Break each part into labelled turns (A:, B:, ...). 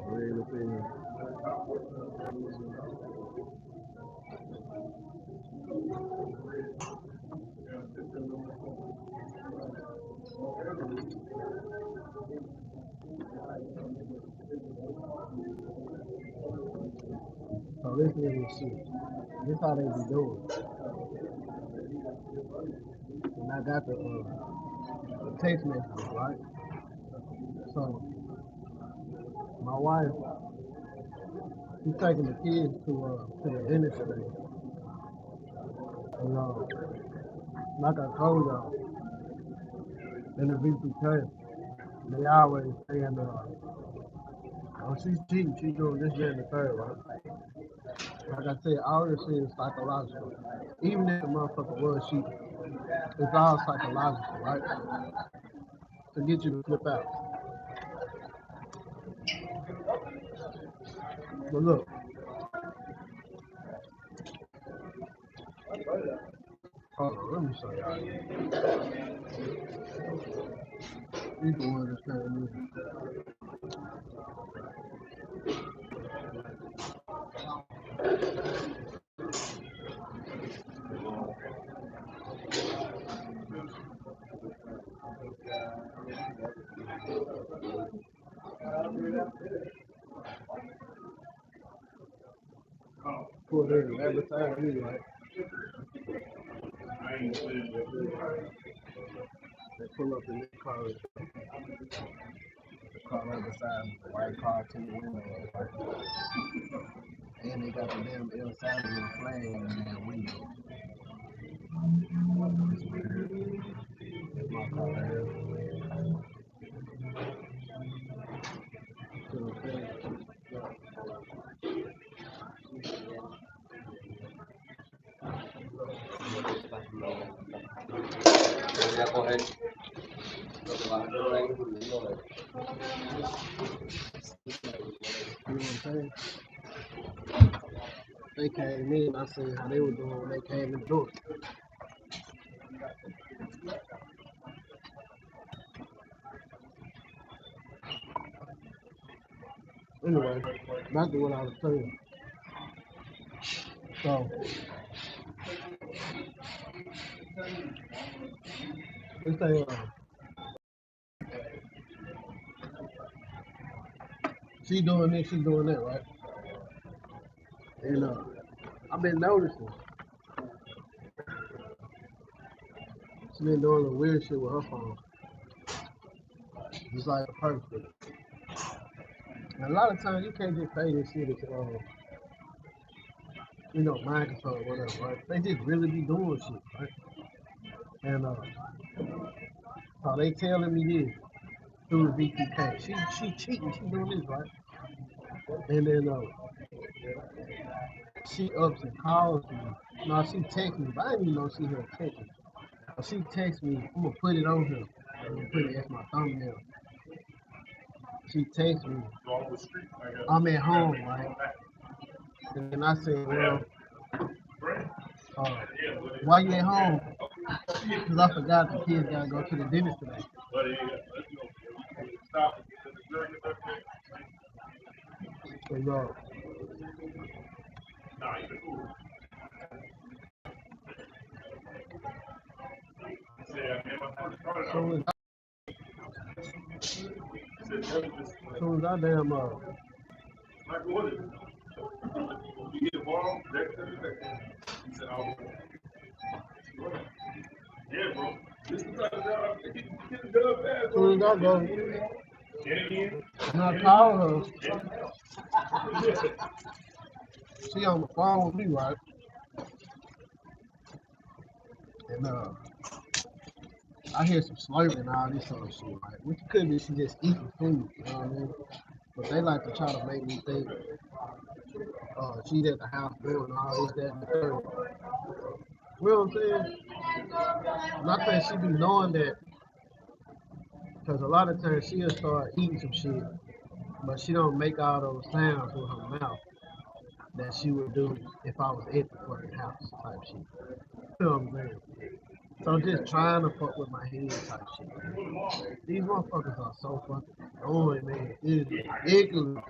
A: Really feel. So this is the shit. This how they be doing. And I got the text message, right? So my wife, she's taking the kids to the dentist today. And like I told y'all, in the VPK, they always saying, oh, she's cheating, she's doing this, that, and the third, right? Like I said, all this shit is psychological. Even if the motherfucker was cheating, it's all psychological, right? To get you to flip out. But look, hold on, let me show y'all. You can understand me. Pull it in every time me, right? They pull up in their car, the car right beside me, the white car to the window, right? And they got the damn El Salvador flag in the damn window. That's my car right here. So the thing,
B: Voy a coger lo que vas a hacer ahí,
A: you know what I'm saying? They came in, I seen how they were doing when they came in the door. Anyway, back to what I was saying. So, they say, she doing this, she doing that, right? And I've been noticing she been doing a weird shit with her phone. Just like a person. And a lot of times you can't just say this shit is, mind control or whatever, right? They just really be doing shit, right? And so they telling me this through the VPK. She cheating, she doing this, right? And then she ups and calls me. No, she texts me, but I didn't even know she had text me. She texts me, I'm gonna put it on her. I'm gonna put it as my thumbnail. She texts me, I'm at home, right? And then I said, well, why you at home? Because I forgot the kids gotta go to the dentist today. And, soon as I damn you get the ball, he said, yeah, bro. This is the as soon as I go, and I call her, she on the phone with me, right? And I hear some slurping and all this sort of shit, right? Which could be she just eating food, you know what I mean? But they like to try to make me think she's at the house doing all this, that, and the third. You know what I'm saying? And I think she be knowing that because a lot of times she'll start eating some shit, but she don't make all those sounds with her mouth that she would do if I was at the fucking house type shit. You know what I'm saying? So just trying to fuck with my head type shit. These motherfuckers are so fucking annoying, man. It is ridiculous.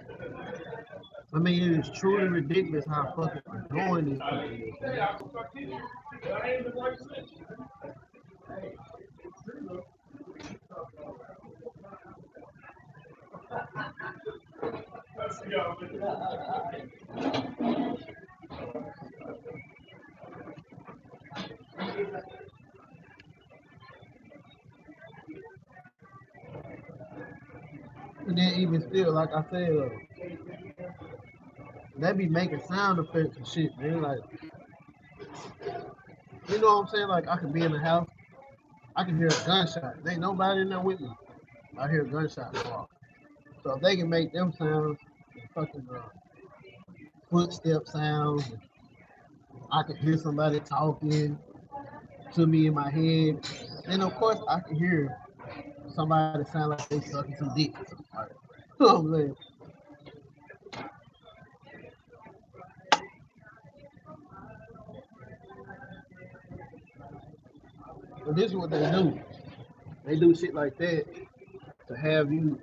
A: I mean, it is truly ridiculous how fucking annoying these people is, man. And then even still, like I said, they be making sound effects and shit, man. Like, you know what I'm saying? Like, I can be in the house, I can hear a gunshot. There ain't nobody in there with me. I hear a gunshot fall. So if they can make them sounds, and fucking footstep sounds, and I can hear somebody talking to me in my head, then of course I can hear somebody sound like they sucking some dick or something. Like, you know what I'm saying? But this is what they do. They do shit like that to have you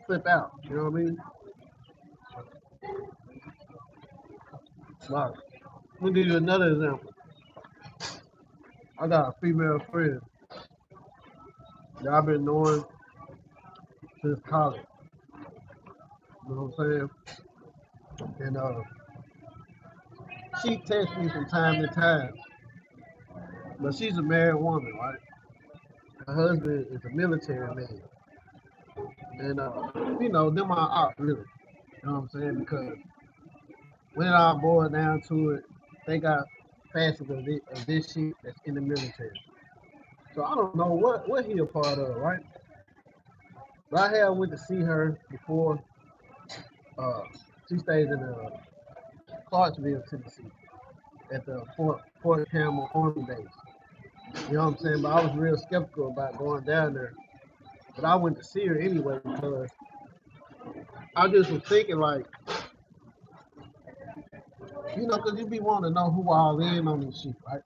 A: flip out. You know what I mean? Like, let me give you another example. I got a female friend that I've been knowing since college. You know what I'm saying? And she texts me from time to time, but she's a married woman, right? Her husband is a military man, and you know them are out really. You know what I'm saying? Because when it all boils down to it, they got facets of this shit that's in the military. So I don't know what he a part of, right? But I had went to see her before. Uh, she stays in Clarksville, Tennessee, at the Fort Campbell Army Base. You know what I'm saying? But I was real skeptical about going down there. But I went to see her anyway because I just was thinking like, you know, because you be wanting to know who all in on this shit, right?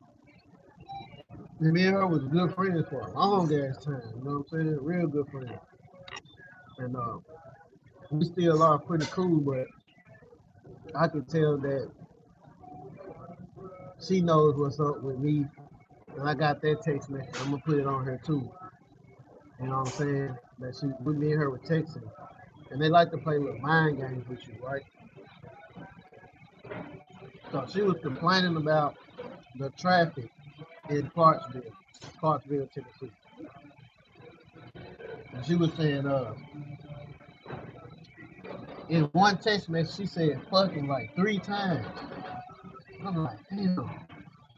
A: And me and her was good friends for a long ass time. You know what I'm saying? Real good friends. And we still are pretty cool, but I can tell that she knows what's up with me. And I got that text message. I'm gonna put it on her too. You know what I'm saying? That she, with me and her were texting, and they like to play with mind games with you, right? So she was complaining about the traffic in Clarksville, Tennessee. And she was saying, in one text message, she said fucking like 3 times. I'm like, damn,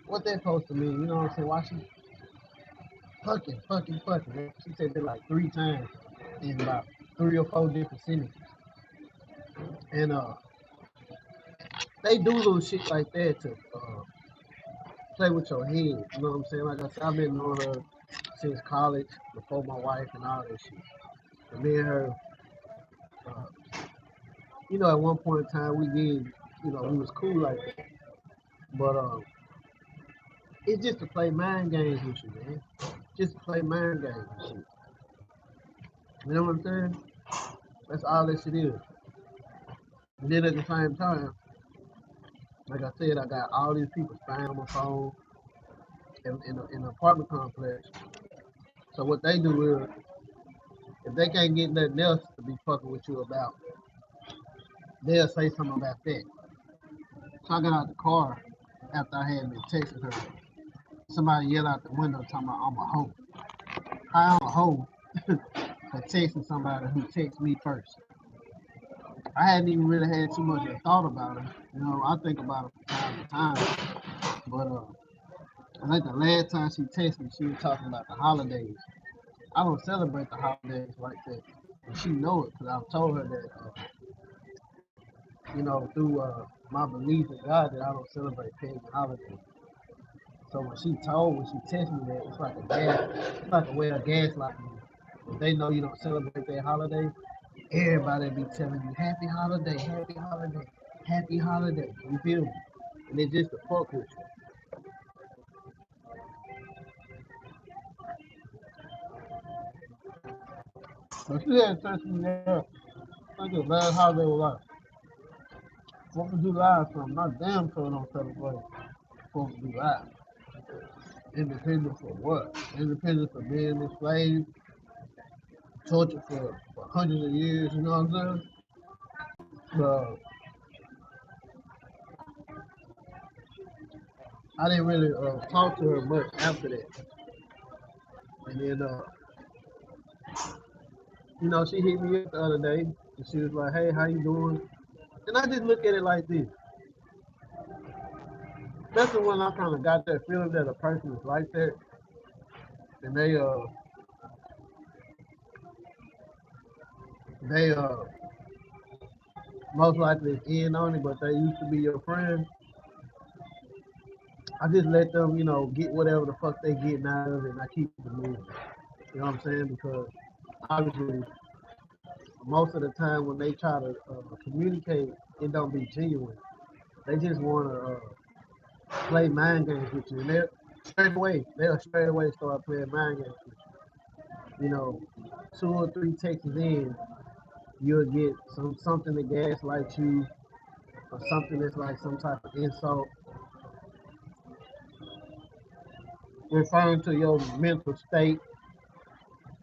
A: what that supposed to mean? You know what I'm saying? Why she fucking? She said that like 3 times in about 3 or 4 different sentences. And they do little shit like that to play with your head. You know what I'm saying? Like I said, I've been knowing her since college, before my wife and all that shit. And me and her, uh, you know, at one point in time, we was cool like that. But it's just to play mind games with you, man. Just to play mind games and shit. You know what I'm saying? That's all that shit is. And then at the same time, like I said, I got all these people spying on my phone in an apartment complex. So what they do is, if they can't get nothing else to be fucking with you about, they'll say something about that. So I got out the car after I had been texting her. Somebody yelled out the window talking about I'm a hoe. How I'm a hoe for texting somebody who texts me first. I hadn't even really had too much of a thought about it. You know, I think about it from time to time. But I think the last time she texted me, she was talking about the holidays. I don't celebrate the holidays like that. And she know it because I've told her that, you know, through my belief in God that I don't celebrate pagan holidays. So when she texted me that, it's like a way of gaslighting you. If they know you don't celebrate their holiday, everybody be telling you happy holiday, happy holiday. You feel me? And it's just to fuck with you. But she had texted me that. I think the last holiday was like 4th of July or something. My damn sure don't celebrate 4th of July. Independence for what? Independence for being enslaved, tortured for hundreds of years, you know what I'm saying? So I didn't really talk to her much after that. And then, she hit me up the other day and she was like, hey, how you doing? And I just look at it like this. Especially when I kind of got that feeling that a person is like that and they most likely in on it, but they used to be your friend. I just let them, get whatever the fuck they getting out of it, and I keep it moving. You know what I'm saying? Because obviously, most of the time when they try to communicate, it don't be genuine. They just want to play mind games with you, and they'll straight away start playing mind games with you. 2 or 3 texts in, you'll get something that gaslights you, or something that's like some type of insult, referring to your mental state,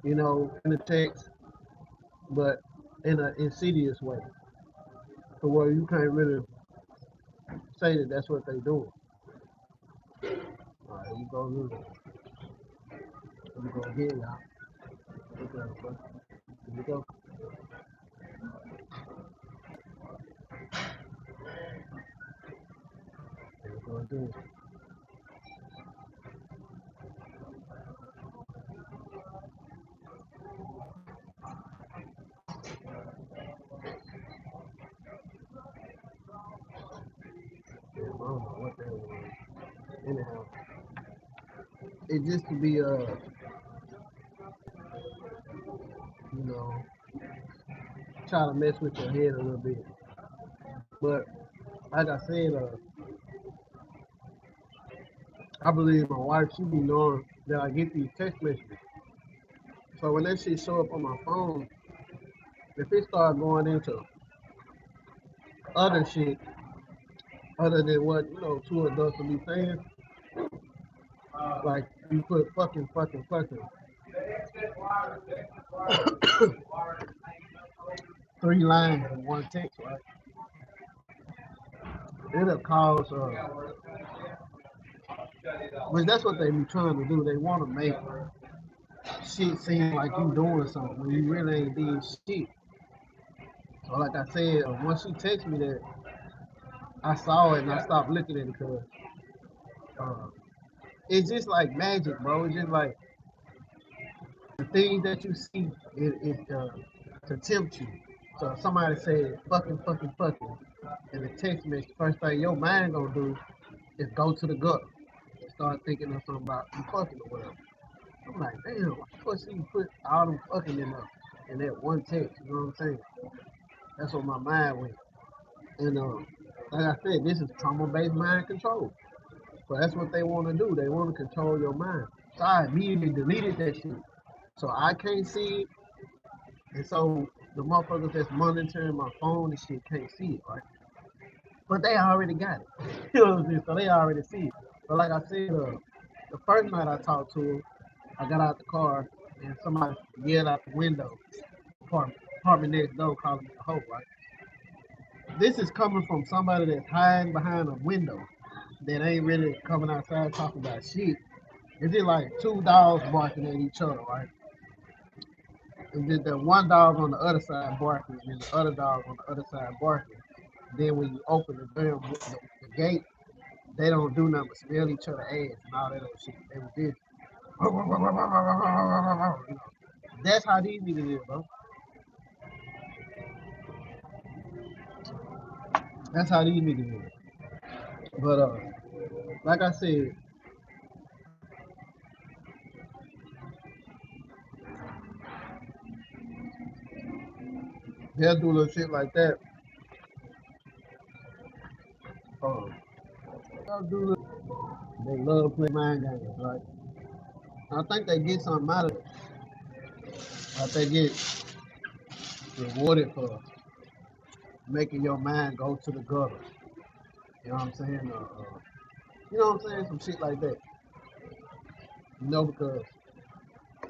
A: in the text, but in an insidious way, to where you can't really say that that's what they doing. All right, you go lose it. You go again, y'all. Here we go. Here we go again. Yeah, I don't know what that was. Anyhow, it just to be you know, try to mess with your head a little bit. But like I said, I believe my wife, she be knowing that I get these text messages. So when that shit show up on my phone, if it start going into other shit other than what, 2 adults will be saying, like you put fucking 3 lines in one text, right? It'll cause, which that's what they be trying to do. They want to make shit seem like you doing something when you really ain't doing shit. So like I said, once she texted me that, I saw it and I stopped looking at it because uh, it's just like magic, bro. It's just like the things that you see, to tempt you. So if somebody said fucking, and the text message, first thing your mind gonna do is go to the gut, start thinking of something about you fucking or whatever. I'm like, damn, what the fuck she put all them fucking in that one text? You know what I'm saying? That's what my mind went. And like I said, this is trauma-based mind control. So that's what they want to do. They want to control your mind. So I immediately deleted that shit. So I can't see it. And so the motherfuckers that's monitoring my phone and shit can't see it, right? But they already got it. You know what I'm saying? So they already see it. But like I said, the first night I talked to her, I got out the car and somebody yelled out the window, apartment next door calling me a hoe, right? This is coming from somebody that's hiding behind a window that ain't really coming outside talking about shit. It's just like 2 dogs barking at each other, right? And then the one dog on the other side barking, and the other dog on the other side barking. Then when you open the gate, they don't do nothing but smell each other ass and all that other shit. They was this. You know, that's how these niggas is, bro. That's how these niggas is. But like I said, they'll do little shit like that. Uh, they love playing mind games, right? I think they get something out of it. I think they get rewarded for making your mind go to the gutter. You know what I'm saying? You know what I'm saying? Some shit like that. You know, because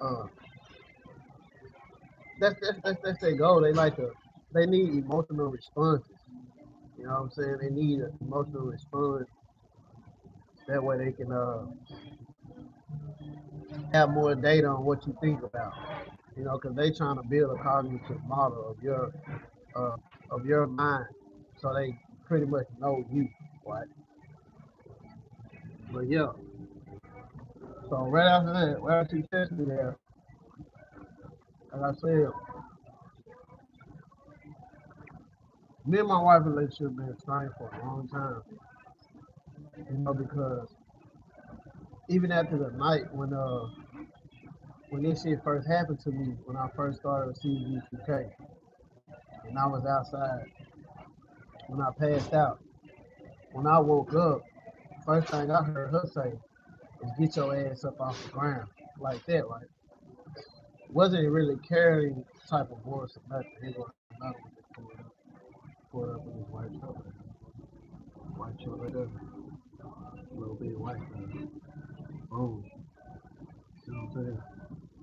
A: uh, that's their goal. They need emotional responses. You know what I'm saying? They need an emotional response. That way they can have more data on what you think about. You know, because they trying to build a cognitive model uh, of your mind, so they pretty much know you, right? But yeah, so right after that, right after you test me there, like I said, me and my wife relationship been strained for a long time. You know, because even after the night when this shit first happened to me, when I first started receiving UPK, and I was outside, when I passed out, when I woke up, first thing I heard her say was get your ass up off the ground. Like that, like wasn't really carrying type of voice or nothing. It was another one that pulled up in his white truck. White truck right there. A little bit white stuff. Boom. See what I'm saying?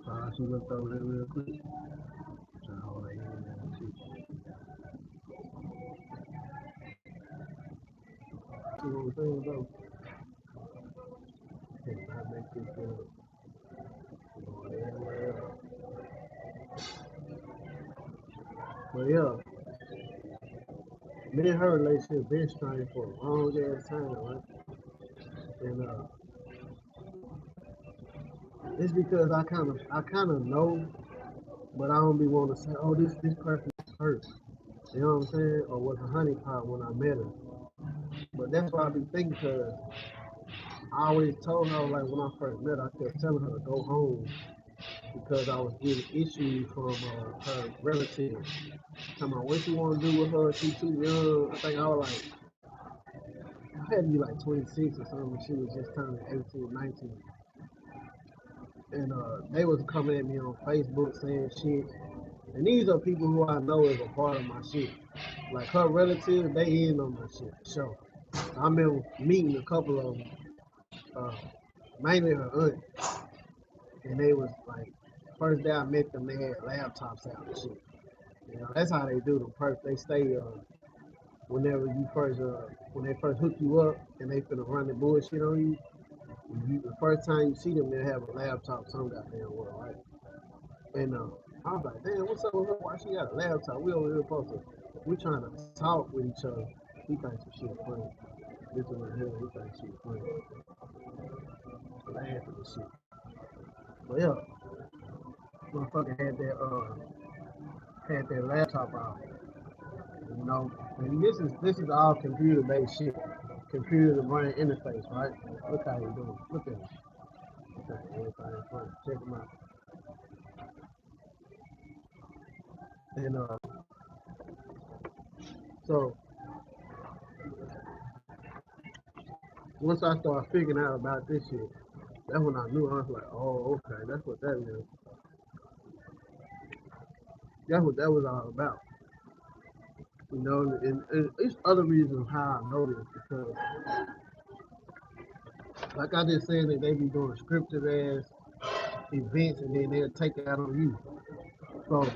A: So she looked over there real quick. Trying to hold her hand there and shit. See what I'm saying though? Hey, I make this But yeah, me and her relationship been strained for a long ass time, right? And it's because I kind of know, but I don't be wanting to say, oh, this person is hurt. You know what I'm saying? Or was a honey pot when I met her. But that's why I be thinking, because I always told her, like when I first met her, I kept telling her to go home because I was getting issues from her relatives. Talking about what you want to do with her, she too young. I think I was like, I had to be like 26 or something. She was just turning 18, 19. And they was coming at me on Facebook saying shit. And these are people who I know is a part of my shit. Like her relatives, they in on my shit for sure. I remember meeting a couple of them, uh, mainly her aunt, and they was like, first day I met them, they had laptops out and shit. You know, that's how they do them first. They stay whenever you first when they first hook you up and they finna run the bullshit on you. The first time you see them, they have a laptop some goddamn well, right? And I was like, damn, what's up with her? Why she got a laptop? We over here supposed to, we trying to talk with each other. He thinks some shit funny. This one right here, he thinks shit funny. Laughing and shit. But yeah, motherfucker had that laptop out. You know, and this is all computer based shit. Computer to brain interface, right? Look how he doing. Look at him. Look at everything funny. Check him out. And so once I started figuring out about this shit, that's when I knew. I was like, oh, okay, that's what that is. That's what that was all about. You know, and it's other reasons how I know this, because like I just said, that they be doing scripted ass events and then they'll take it out on you. So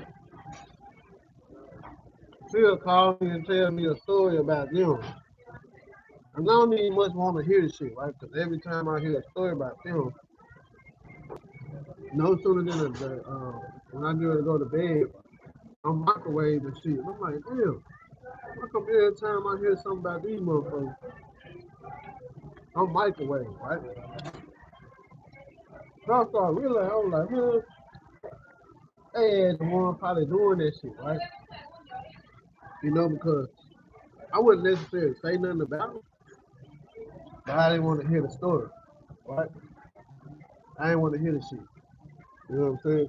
A: she'll call me and tell me a story about them. And I don't even much want to hear the shit, right? Because every time I hear a story about them, no sooner than when I get ready to go to bed, I'm microwaving shit. I'm like, damn, how come every time I hear something about these motherfuckers, I'm microwaving, right? So I started realizing, I was like, man, they ain't the one probably doing that shit, right? You know, because I wouldn't necessarily say nothing about it, but I didn't want to hear the story, right? I didn't want to hear the shit. You know what I'm saying?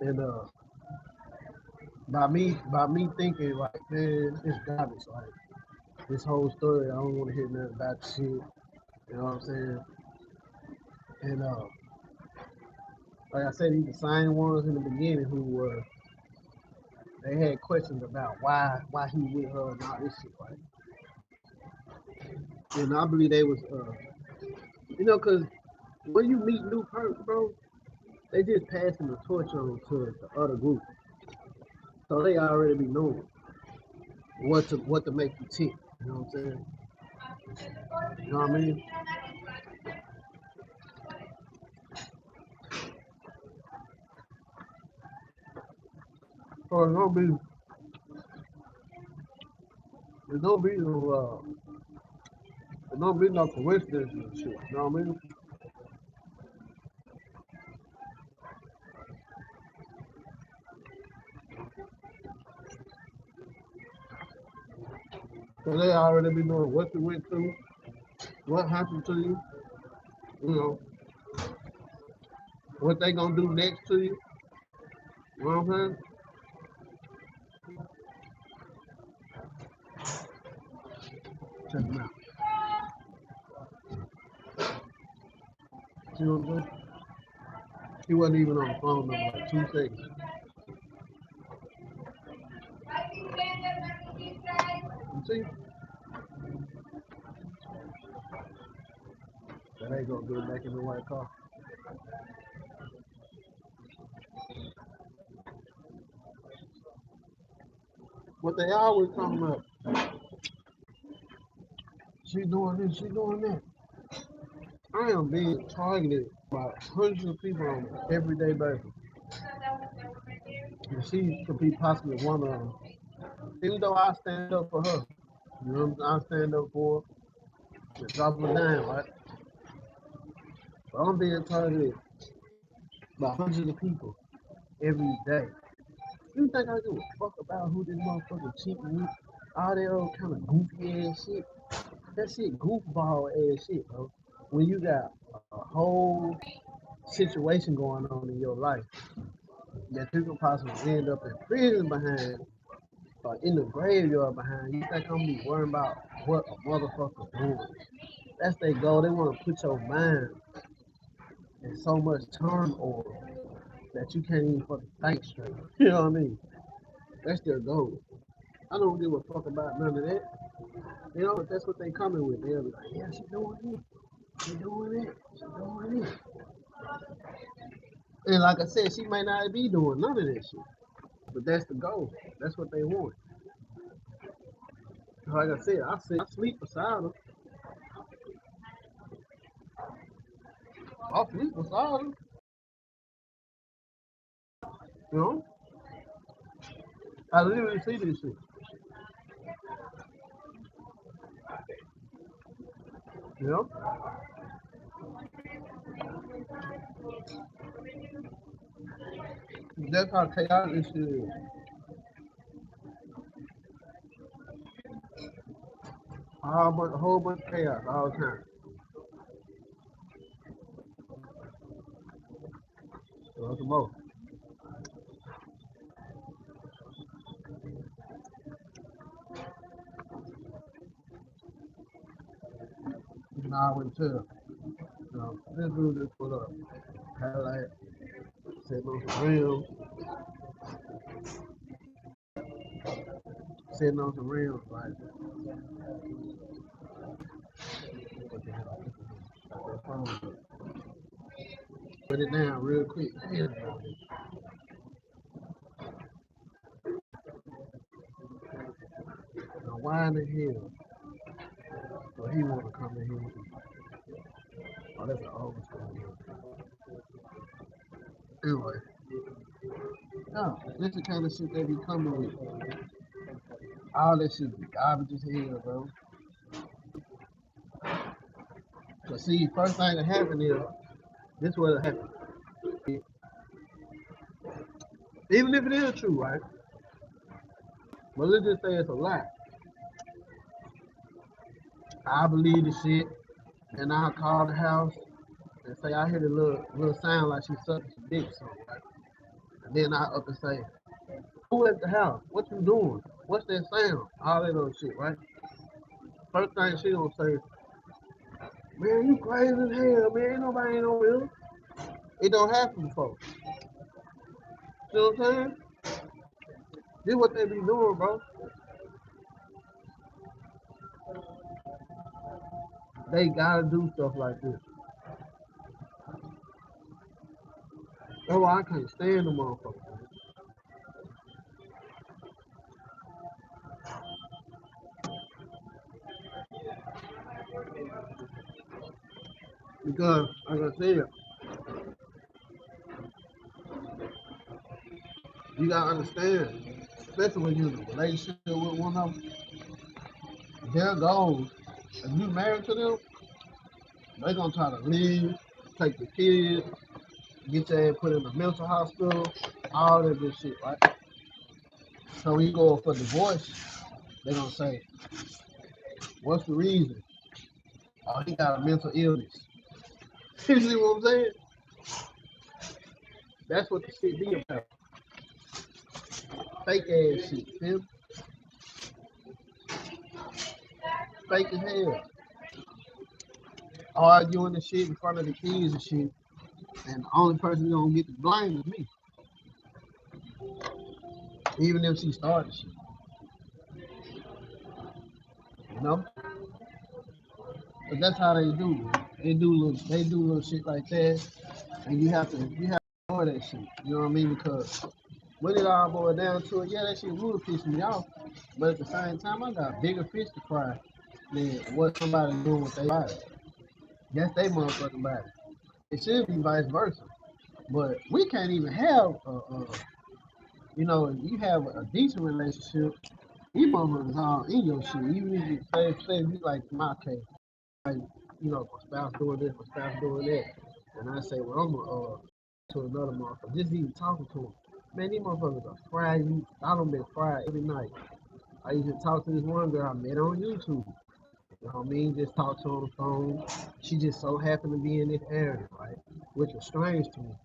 A: And by me thinking like, man, it's garbage. Like this whole story, I don't want to hear nothing about the shit. You know what I'm saying? And like I said, these the same ones in the beginning who were they had questions about why he with her and all this shit, right? And I believe they was, cause when you meet new perks, bro, they just passing the torch on to the other group, so they already be knowing what to make you tick. You know what I'm saying? You know what I mean? So it don't be no coincidence and shit. You know what I mean? So they already be knowing what you went through, what happened to you, you know, what they gonna do next to you. You know what I'm saying? Check them out. See what I'm saying? He wasn't even on the phone number like 2 seconds. You see? That ain't gonna get back in the white car. What they always talking about, she doing this, she doing that. I am being targeted by hundreds of people on an everyday basis. And she could be possibly one of them. Even though I stand up for her, you know what I stand up for her, to drop her down, right? But I'm being targeted by hundreds of people every day. You think I give a fuck about who this motherfucker cheating with? All that old kind of goofy ass shit. That shit goofball ass shit, bro. When you got a whole situation going on in your life that you can possibly end up in prison behind or in the graveyard behind, you think I'm gonna be worrying about what a motherfucker doing? That's their goal. They want to put your mind in so much turmoil that you can't even fucking think straight. You know what I mean? That's their goal. I don't give a fuck about none of that. You know, but that's what they coming with. They'll be like, yeah, she doing this, she doing that, she doing this. And like I said, she might not be doing none of that shit. But that's the goal. That's what they want. Like I said, I sleep beside her. I sleep beside her. You know? I literally see this shit. You know? That's how chaotic this shit is. A whole bunch of chaos all the time. So that's the most. You can always tell. You know, this dude just put up. Highlight, sitting on some reels, sitting on some reels, like, put it down real quick. Damn. Now, why in the hell do he want to come in here? Oh, that's an old school. Anyway, no, that's the kind of shit they be coming with. All that shit be garbage as hell, bro. Cause see, first thing that happened is this what happened. Even if it is true, right? But let's just say it's a lie. I believe the shit, and I call the house and say I hear the little sound like she sucking some dick, so right? And then I up and say, who at the house? What you doing? What's that sound? All that other shit, right? First thing she gonna say, man, you crazy as hell, man. Ain't nobody ain't over here. It don't happen before. See what I'm saying? This what they be doing, bro. They gotta do stuff like this. That's why I can't stand the motherfucker. Because, like I said, you gotta understand, especially when you're in a relationship with one of them, their goals, if you married to them, they gonna try to leave, take the kids, get your ass put in a mental hospital, all that good shit, right? So when you go for divorce, they gonna say, what's the reason? Oh, he got a mental illness. You see what I'm saying? That's what the shit be about. Fake ass shit, feel me? Fake as hell. Arguing the shit in front of the kids and shit. And the only person gonna get the blame is me. Even if she started shit. You know? But that's how they do, man. They do little shit like that. And you have to ignore that shit. You know what I mean? Because when it all boils down to it, yeah, that shit would piss me off. But at the same time, I got bigger fish to fry than what somebody doing with their body. That's their motherfucking body. It should be vice versa. But we can't even have you have a decent relationship. These motherfuckers all in your shit. Even if you say you like my case, like my spouse doing this, my spouse doing that, and I say, well, I'm to another motherfucker, just even talking to him. Man, these motherfuckers are fried. I don't been fried every night. I used to talk to this one girl I met on YouTube. You know what I mean? Just talk to her on the phone. She just so happened to be in this area, right? Which was strange to me.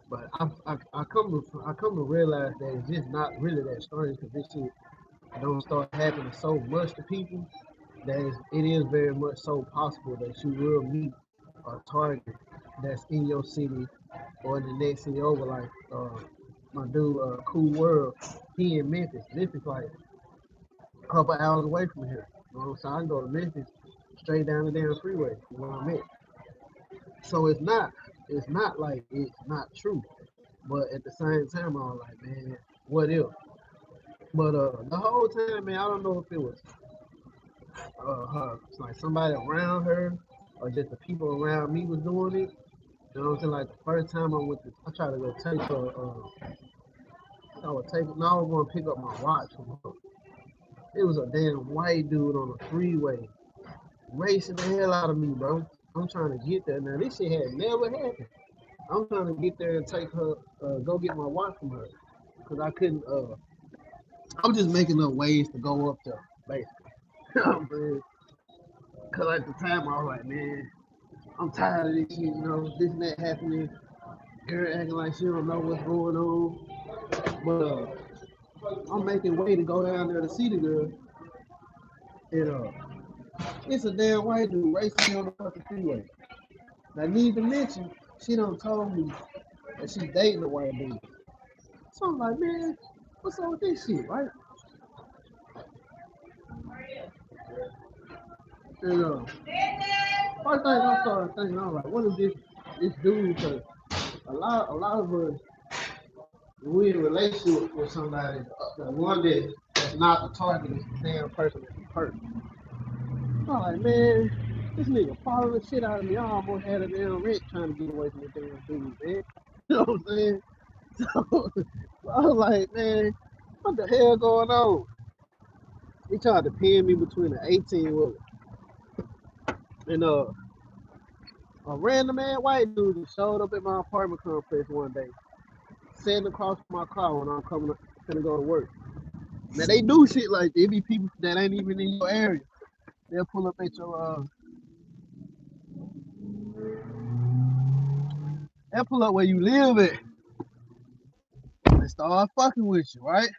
A: But I come to realize that it's just not really that strange because this shit don't start happening so much to people that it is very much so possible that you will meet a target that's in your city or in the next city over. Like my dude, Cool World, he in Memphis. Memphis like a couple hours away from here. You know what I'm saying? I can go to Memphis straight down the damn freeway where I'm at. So it's not like it's not true. But at the same time, I was like, man, what if? But the whole time, man, I don't know if it was her, like somebody around her, or just the people around me was doing it. You know what I'm saying? Like the first time I tried to go take her. I was going to pick up my watch from her. It was a damn white dude on the freeway racing the hell out of me, bro. I'm trying to get there. Now this shit had never happened. I'm trying to get there and take her, go get my watch from her, cause I couldn't. I'm just making up ways to go up there, basically. Cause at the time I was like, man, I'm tired of this shit. This and that happening. Girl acting like she don't know what's going on. But I'm making way to go down there to see the girl. And it's a damn white dude racing me on the fucking freeway. And I need to mention, she done told me that she's dating a white dude. So I'm like, man, what's up with this shit, right? And first thing I started thinking, I was like, what is this dude? Because a lot of us, when we in a relationship with somebody, the one that's not the target is the damn person that's the person. I'm like, man, this nigga following the shit out of me. I almost had a damn wrench trying to get away from the damn dude, man. You know what I'm saying? So I was like, man, what the hell going on? He tried to pin me between an 18 wheeler and a random ass white dude just showed up at my apartment complex one day, sitting across from my car when I'm gonna go to work. Now they do shit like that. It be people that ain't even in your area. They'll pull up at they'll pull up where you live at and start fucking with you, right?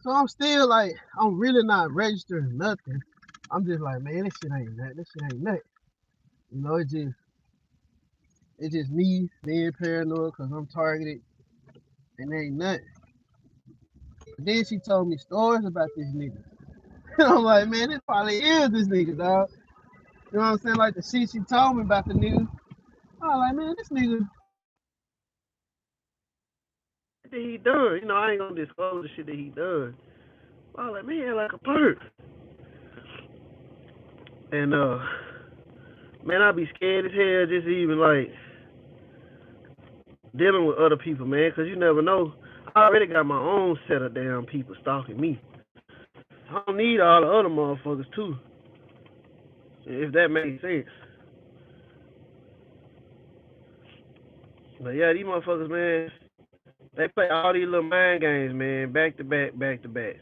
A: So I'm still like, I'm really not registering nothing. I'm just like, man, this shit ain't that. This shit ain't that. It's just me being paranoid because I'm targeted and ain't nothing. Then she told me stories about this nigga. I'm like, man, this probably is this nigga, dog. You know what I'm saying? Like the shit she told me about the nigga. I was like, man, this nigga, that he done. You know, I ain't gonna disclose the shit that he done. I was like, man, like a perk. And man, I be scared as hell just even like dealing with other people, man, because you never know. I already got my own set of damn people stalking me. I don't need all the other motherfuckers too, if that makes sense. But yeah, these motherfuckers, man, they play all these little mind games, man, back to back, back to back.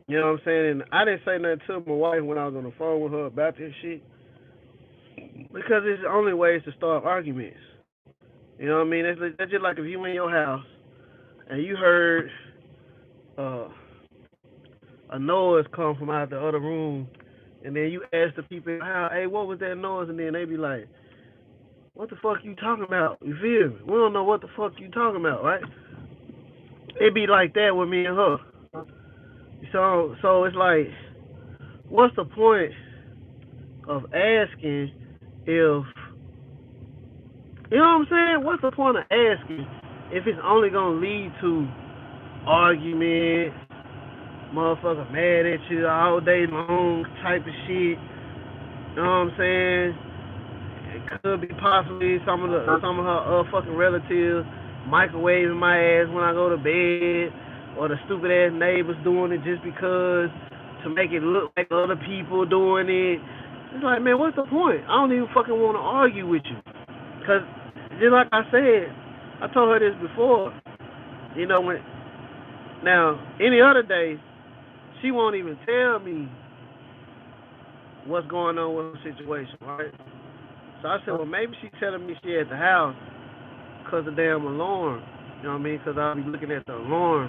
A: You know what I'm saying? And I didn't say nothing to my wife when I was on the phone with her about this shit because it's the only way is to start arguments. You know what I mean? That's just like if you in your house and you heard a noise come from out the other room, and then you ask the people in the house, hey, what was that noise? And then they be like, what the fuck you talking about? You feel me? We don't know what the fuck you talking about, right? It be like that with me and her. So it's like, what's the point of asking if, you know what I'm saying? What's the point of asking if it's only gonna lead to argument, motherfucker mad at you all day long type of shit? You know what I'm saying? It could be possibly some of her fucking relatives microwaving my ass when I go to bed, or the stupid ass neighbors doing it just because to make it look like other people doing it. It's like, man, what's the point? I don't even fucking want to argue with you, cause just like I said, I told her this before. You know, when now any other day, she won't even tell me what's going on with her situation, right? So I said, well, maybe she's telling me she at the house because of the damn alarm. You know what I mean? Because I'll be looking at the alarm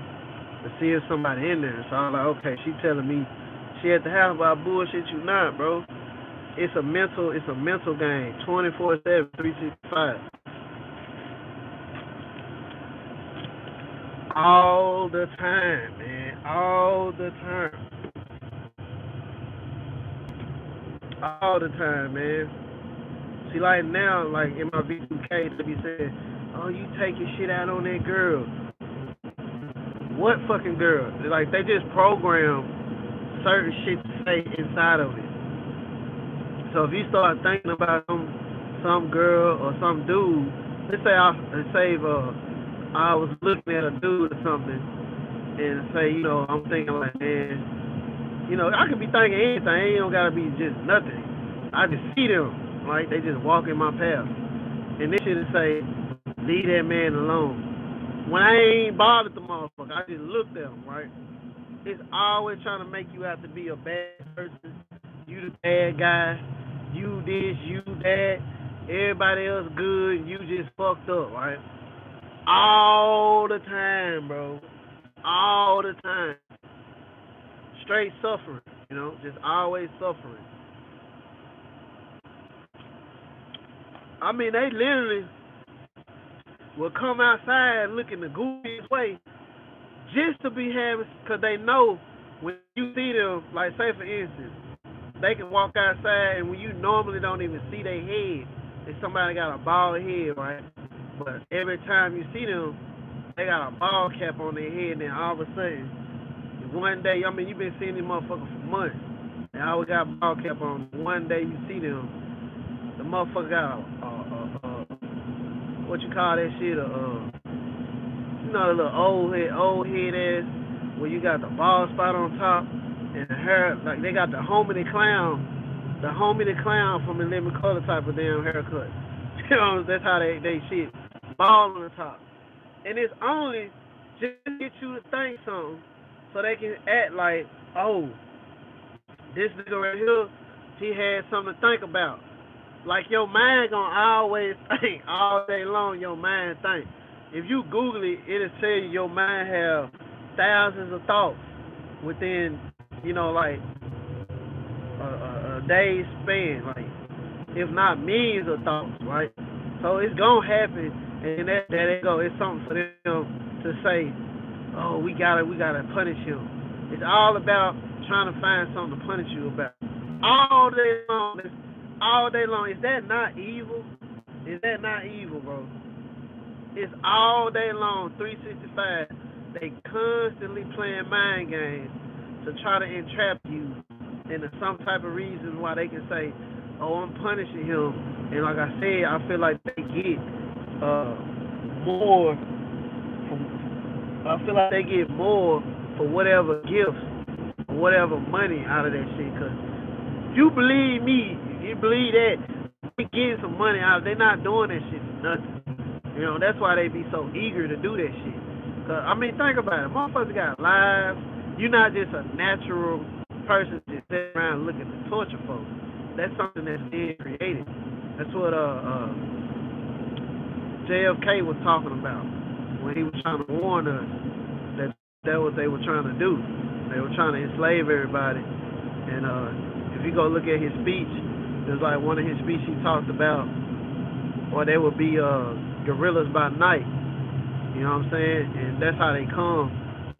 A: to see if somebody in there. So I'm like, okay, she telling me she at the house, but I bullshit you not, bro. It's a mental game, 24/7, 365. All the time, man. All the time. All the time, man. See, like now, like in my V2K, they be saying, oh, you taking shit out on that girl. What fucking girl? Like, they just program certain shit to say inside of it. So if you start thinking about some girl or some dude, let's say I was looking at a dude or something, and say, you know, I'm thinking like, man, you know, I could be thinking anything. It don't gotta be just nothing. I just see them, like they just walk in my path, and this shit say, leave that man alone. When I ain't bothered the motherfucker, I just looked at him, right? It's always trying to make you have to be a bad person. You the bad guy. You this, you that. Everybody else good. You just fucked up, right? All the time, bro. All the time. Straight suffering, you know, just always suffering. I mean, they literally will come outside looking the goofiest way just to be having, because they know when you see them, like say for instance, they can walk outside and when you normally don't even see their head, if somebody got a bald head, right? But every time you see them, they got a bald cap on their head, and then all of a sudden, one day, I mean, you've been seeing these motherfuckers for months, and I always got a bald cap on. One day you see them, the motherfucker got what you call that shit, you know, the little old head ass, where you got the bald spot on top, and the hair, like they got the Homie the Clown from the Living Color type of damn haircut. You know, that's how they shit, bald on the top. And it's only just to get you to think something, so they can act like, oh, this nigga right here, he had something to think about. Like your mind gonna always think all day long. Your mind think. If you Google it, it'll tell you your mind have thousands of thoughts within, you know, like a day's span, like if not millions of thoughts, right? So it's gonna happen, and there they go. It's something for them to say.
C: oh, we gotta punish him. It's all about trying to find something to punish you about. All day long, all day long. Is that not evil? Is that not evil, bro? It's all day long, 365. They constantly playing mind games to try to entrap you into some type of reason why they can say, oh, I'm punishing him. And like I said, I feel like they get more I feel like they get more for whatever gifts, or whatever money out of that shit. Cause you believe me, you believe that they get some money out. They're not doing that shit for nothing. You know, that's why they be so eager to do that shit. Cause I mean, think about it. Motherfuckers got lives. You're not just a natural person just sitting around looking to torture folks. That's something that's being created. That's what JFK was talking about when he was trying to warn us that that what they were trying to do. They were trying to enslave everybody. And if you go look at his speech, there's like one of his speeches he talked about, or there would be guerrillas by night. You know what I'm saying? And that's how they come,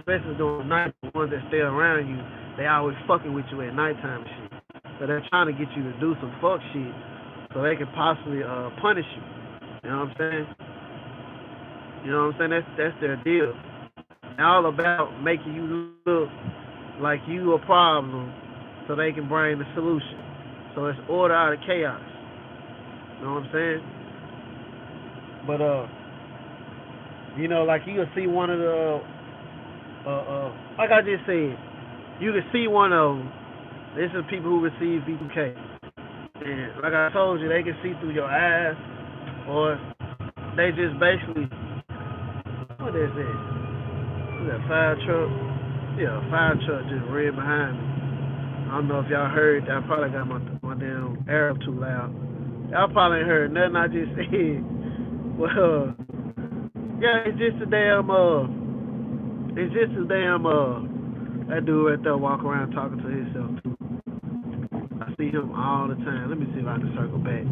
C: especially during the night. The ones that stay around you, they always fucking with you at nighttime and shit. So they're trying to get you to do some fuck shit so they can possibly punish you. You know what I'm saying? You know what I'm saying? That's their deal. They're all about making you look like you a problem so they can bring the solution. So it's order out of chaos. You know what I'm saying? But you know, like you can see one of the like I just said, you can see one of them. This is people who receive B2K. And like I told you, they can see through your eyes, or they just basically, what is it? Is that fire truck? Yeah, a fire truck just ran behind me. I don't know if y'all heard that. I probably got my damn Arab too loud. Y'all probably ain't heard nothing I just said. Well, yeah, it's just a damn that dude right there walking around talking to himself too. I see him all the time. Let me see if I can circle back.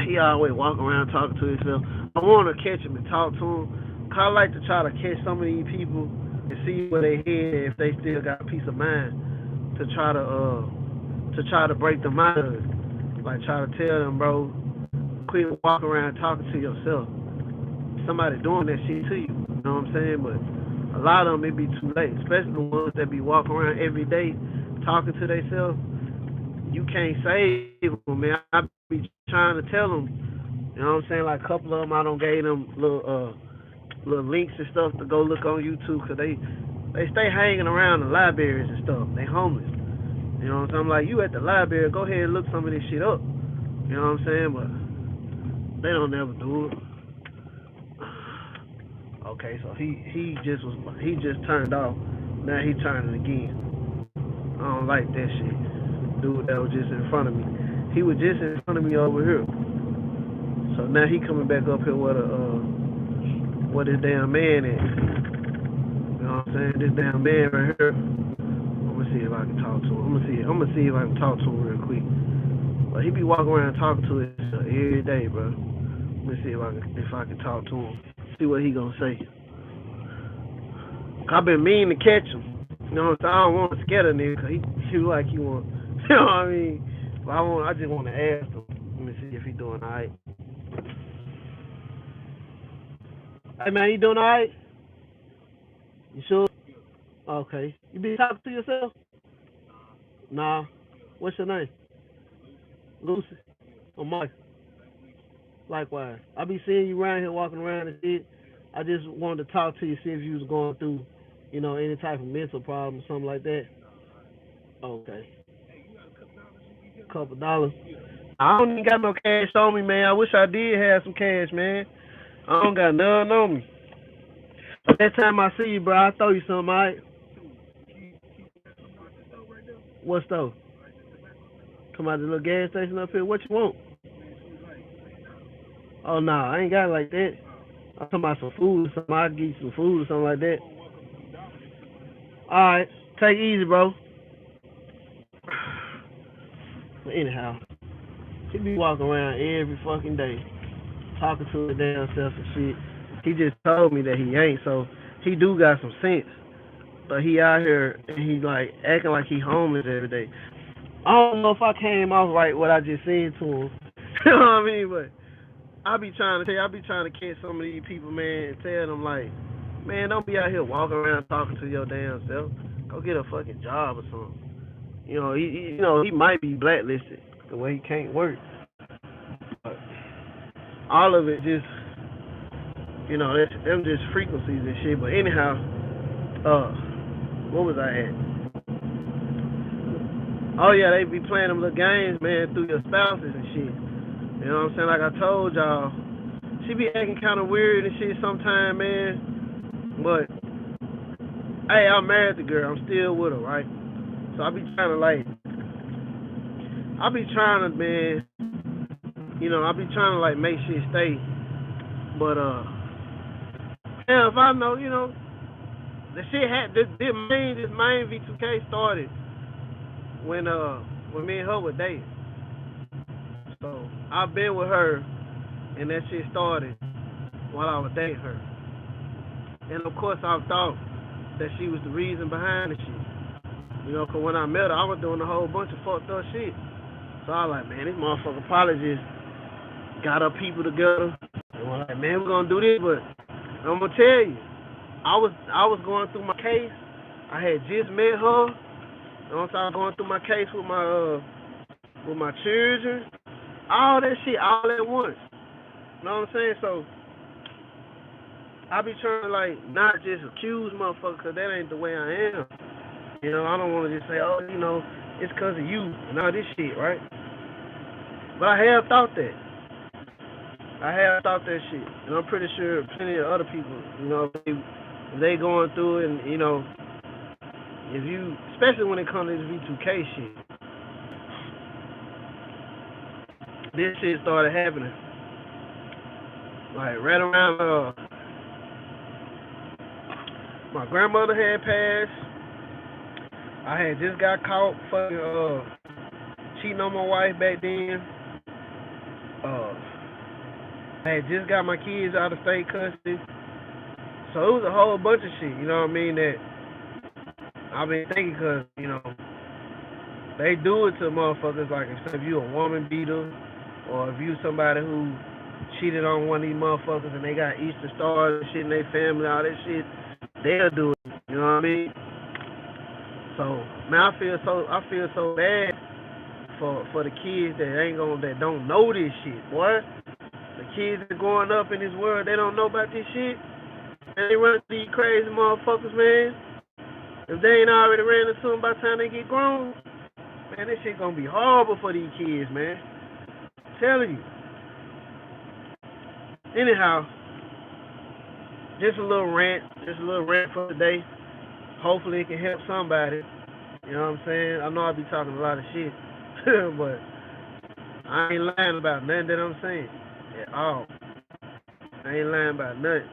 C: He always walking around talking to himself. I want to catch him and talk to him. I like to try to catch some of these people and see where they head if they still got a peace of mind to try to break them out of it. Like try to tell them, bro, quit walking around talking to yourself. Somebody doing that shit to you. You know what I'm saying? But a lot of them it be too late, especially the ones that be walking around every day talking to themselves. You can't save them, man. I be trying to tell them. You know what I'm saying? Like a couple of them, I don't gave them little links and stuff to go look on YouTube because they stay hanging around the libraries and stuff. They homeless. You know what I'm saying? I'm like, you at the library, go ahead and look some of this shit up. You know what I'm saying? But they don't never do it. Okay, so he just turned off. Now he turning again. I don't like that shit. Dude that was just in front of me. He was just in front of me over here. So now he coming back up here where this damn man is. You know what I'm saying? This damn man right here. I'm gonna see if I can talk to him. I'm gonna see if I can talk to him real quick. But he be walking around talking to himself every day, bro. Let me see if I can talk to him. See what he gonna say. I've been meaning to catch him. You know what I'm saying? I don't want to scare the nigga because he like he want. You know what I mean? But I just want to ask him. Let me see if he doing all right. Hey man, you doing all right? You sure? Okay. You be talking to yourself? Nah. What's your name? Lucy. Or Mike? Likewise. I be seeing you around here walking around and shit. I just wanted to talk to you, see if you was going through, you know, any type of mental problem or something like that. Okay. Couple dollars. I don't even got no cash on me, man. I wish I did have some cash, man. I don't got none on me. But that time I see you, bro, I'll throw you something, all right? What's though? Come out the little gas station up here. What you want? Oh, no, I ain't got it like that. I'm talking about some food or something. I'll get you some food or something like that. All right. Take it easy, bro. But anyhow, he be walking around every fucking day talking to his damn self and shit. He just told me that he ain't, so he do got some sense, but he out here and he like acting like he homeless every day. I don't know if I came off right what I just said to him. You know what I mean? But I be trying to catch some of these people, man, and tell them like, man, don't be out here walking around talking to your damn self. Go get a fucking job or something. He might be blacklisted the way he can't work. But all of it just, that's them just frequencies and shit. But anyhow, what was I at? Oh yeah, they be playing them little games, man, through your spouses and shit. You know what I'm saying? Like I told y'all, she be acting kind of weird and shit sometimes, man. But hey, I married the girl. I'm still with her, right? So I be trying to man. I be trying to like make shit stay. But yeah, if I know, the shit had this main V2K started when me and her were dating. So I've been with her, and that shit started while I was dating her. And of course I thought that she was the reason behind the shit. Cause when I met her, I was doing a whole bunch of fucked up shit. So I was like, man, this motherfucker probably just got her people together and was like, man, we're gonna do this. But I'm gonna tell you, I was going through my case. I had just met her. I was going through my case with my children, all that shit all at once. You know what I'm saying? So I be trying to like not just accuse motherfuckers, cause that ain't the way I am. I don't want to just say, oh, it's cause of you and all this shit, right? But I have thought that. Shit, and I'm pretty sure plenty of other people, if they going through it, and if you, especially when it comes to this V2K shit, this shit started happening like right around my grandmother had passed. I had just got caught fucking cheating on my wife back then. I had just got my kids out of state custody. So it was a whole bunch of shit, that I've been thinking, cause, they do it to motherfuckers, like if you a woman beater, or if you somebody who cheated on one of these motherfuckers and they got Easter stars and shit in their family, all that shit, they'll do it, you know what I mean? So, man, I feel so bad for the kids that don't know this shit, boy. The kids that growing up in this world, they don't know about this shit. And they run into these crazy motherfuckers, man. If they ain't already ran into them by the time they get grown, man, this shit gonna be horrible for these kids, man. I'm telling you. Anyhow, just a little rant for today. Hopefully it can help somebody. You know what I'm saying? I know I be talking a lot of shit, but I ain't lying about nothing that I'm saying at all. I ain't lying about nothing.